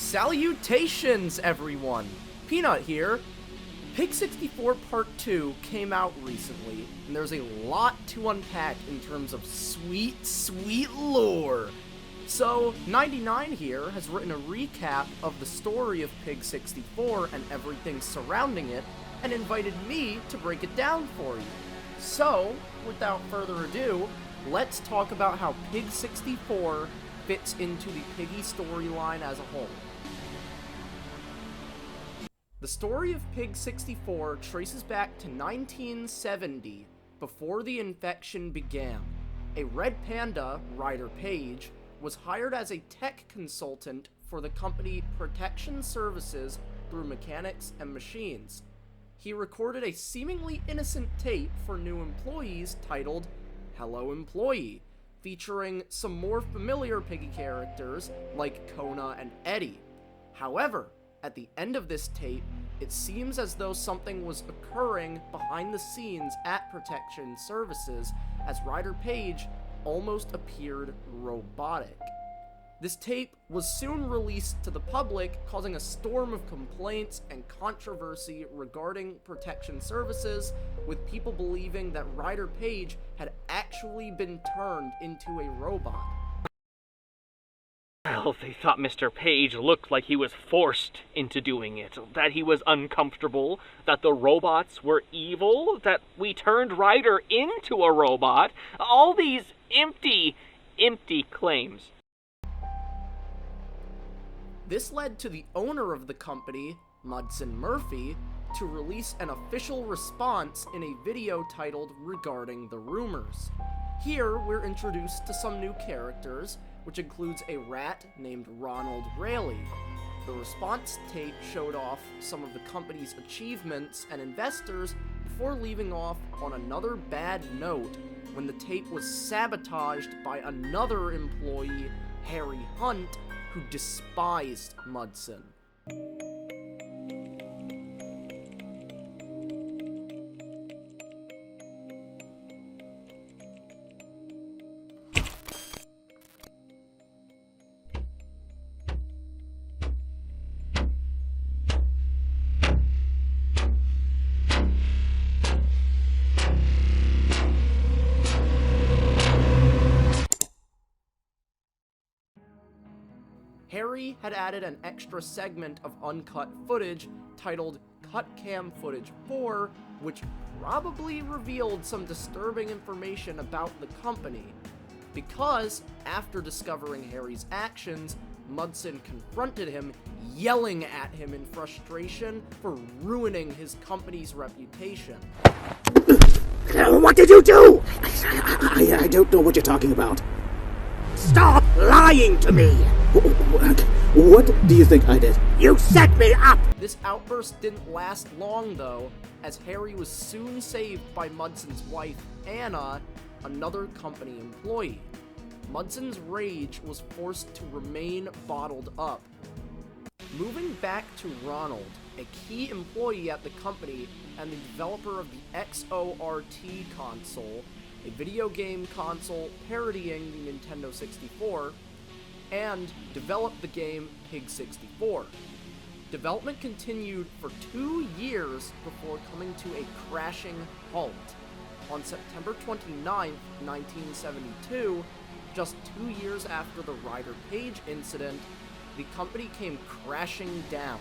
Salutations, everyone! Peanut here. Pig 64 Part 2 came out recently, and there's a lot to unpack in terms of sweet, sweet lore. So, 99 here has written a recap of the story of Pig 64 and everything surrounding it, and invited me to break it down for you. So, without further ado, let's talk about how Pig 64 fits into the Piggy storyline as a whole. The story of Pig 64 traces back to 1970, before the infection began. A red panda, Ryder Page, was hired as a tech consultant for the company Protection Services through Mechanics and Machines. He recorded a seemingly innocent tape for new employees titled Hello Employee, featuring some more familiar Piggy characters like Kona and Eddie. However, at the end of this tape, it seems as though something was occurring behind the scenes at Protection Services, as Ryder Page almost appeared robotic. This tape was soon released to the public, causing a storm of complaints and controversy regarding Protection Services, with people believing that Ryder Page had actually been turned into a robot. Well, they thought Mr. Page looked like he was forced into doing it, that he was uncomfortable, that the robots were evil, that we turned Ryder into a robot. All these empty claims. This led to the owner of the company, Mudson Murphy, to release an official response in a video titled Regarding the Rumors. Here, we're introduced to some new characters, which includes a rat named Ronald Rayleigh. The response tape showed off some of the company's achievements and investors before leaving off on another bad note when the tape was sabotaged by another employee, Harry Hunt, who despised Mudson. Harry had added an extra segment of uncut footage titled Cut Cam Footage 4, which probably revealed some disturbing information about the company, because after discovering Harry's actions, Mudson confronted him, yelling at him in frustration for ruining his company's reputation. What did you do? I don't know what you're talking about. Stop lying to me! What do you think I did? You set me up! This outburst didn't last long, though, as Harry was soon saved by Mudson's wife, Anna, another company employee. Mudson's rage was forced to remain bottled up. Moving back to Ronald, a key employee at the company and the developer of the XORT console, a video game console parodying the Nintendo 64, and developed the game Pig 64. Development continued for 2 years before coming to a crashing halt. On September 29, 1972, just 2 years after the Ryder Page incident, the company came crashing down.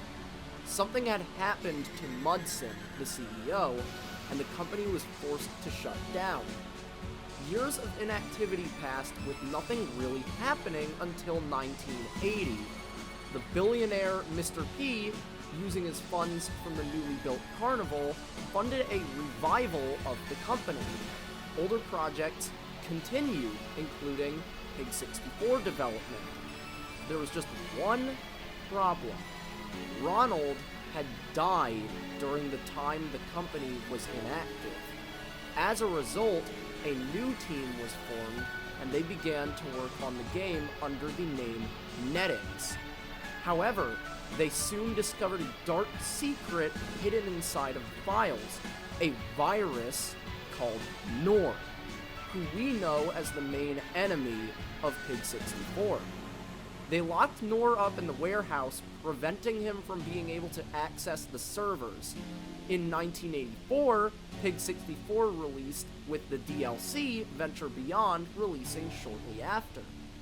Something had happened to Mudson, the CEO, and the company was forced to shut down. Years of inactivity passed with nothing really happening until 1980. The billionaire Mr. P, using his funds from the newly built carnival, funded a revival of the company. Older projects continued, including Pig 64 development. There was just one problem. Ronald had died during the time the company was inactive. As a result, a new team was formed, and they began to work on the game under the name Netix. However, they soon discovered a dark secret hidden inside of the files, a virus called Norm, who we know as the main enemy of Pig 64. They locked Nor up in the warehouse, preventing him from being able to access the servers. In 1984, Pig 64 released, with the DLC Venture Beyond releasing shortly after.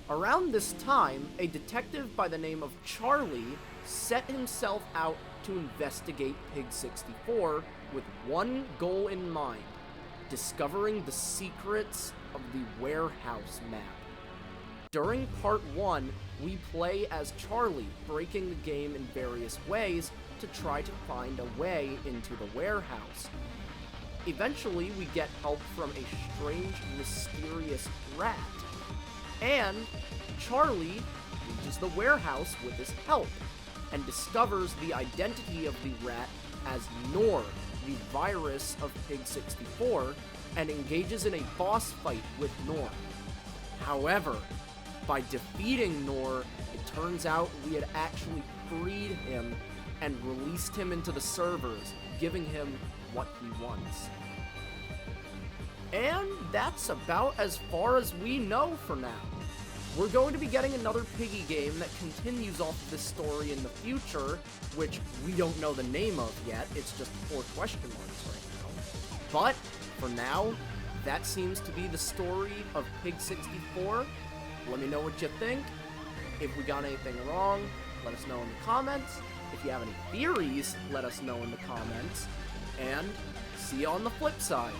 Around this time, a detective by the name of Charlie set himself out to investigate Pig 64 with one goal in mind: discovering the secrets of the warehouse map. During part 1, we play as Charlie, breaking the game in various ways to try to find a way into the warehouse. Eventually, we get help from a strange, mysterious rat. And Charlie reaches the warehouse with his help, and discovers the identity of the rat as Nor, the virus of Pig 64, and engages in a boss fight with Nor. However, by defeating Nor, it turns out we had actually freed him and released him into the servers, giving him what he wants. And that's about as far as we know for now. We're going to be getting another Piggy game that continues off of this story in the future, which we don't know the name of yet. It's just 4 question marks right now. But, for now, that seems to be the story of Pig 64. Let me know what you think. If we got anything wrong, let us know in the comments. If you have any theories, let us know in the comments. And see you on the flip side.